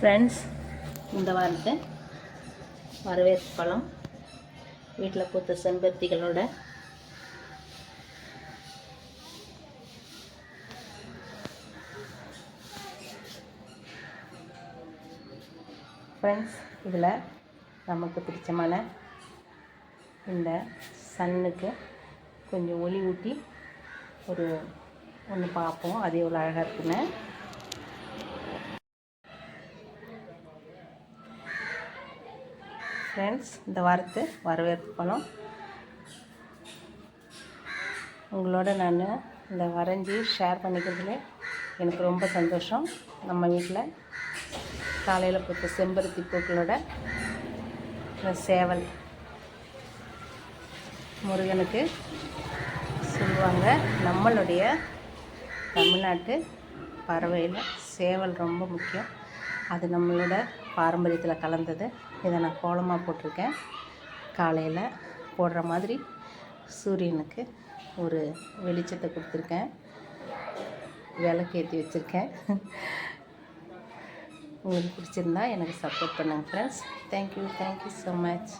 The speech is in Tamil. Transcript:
ஃப்ரெண்ட்ஸ், இந்த வாரத்தை வரவேற்பு பழம் வீட்டில் பூத்த செம்பருத்திகளோட ஃப்ரெண்ட்ஸ், இதில் நமக்கு பிடிச்சமான இந்த சன்னுக்கு கொஞ்சம் ஒளி ஊட்டி ஒன்று பார்ப்போம். அது எவ்வளோ அழகாக இருக்குன்னு. ஃப்ரெண்ட்ஸ், இந்த வாரத்து வரவேற்பு பழம் உங்களோட நான் இந்த வரைஞ்சி ஷேர் பண்ணிக்கிறதுல எனக்கு ரொம்ப சந்தோஷம். நம்ம வீட்டில் காலையில் பூத்த செம்பருத்தி பூக்களோட இந்த சேவல் முருகனுக்கு சொல்லுவாங்க. நம்மளுடைய தமிழ்நாட்டு பறவையில் சேவல் ரொம்ப முக்கியம். அது நம்மளோட பாரம்பரியத்தில் கலந்தது. இதை நான் கோலமாக போட்டிருக்கேன். காலையில் போடுற மாதிரி சூரியனுக்கு ஒரு வெளிச்சத்தை கொடுத்துருக்கேன். விளக்கு ஏற்றி வச்சுருக்கேன். உங்களுக்கு பிடிச்சிருந்தா எனக்கு சப்போர்ட் பண்ணுங்கள் ஃப்ரெண்ட்ஸ். Thank you so much.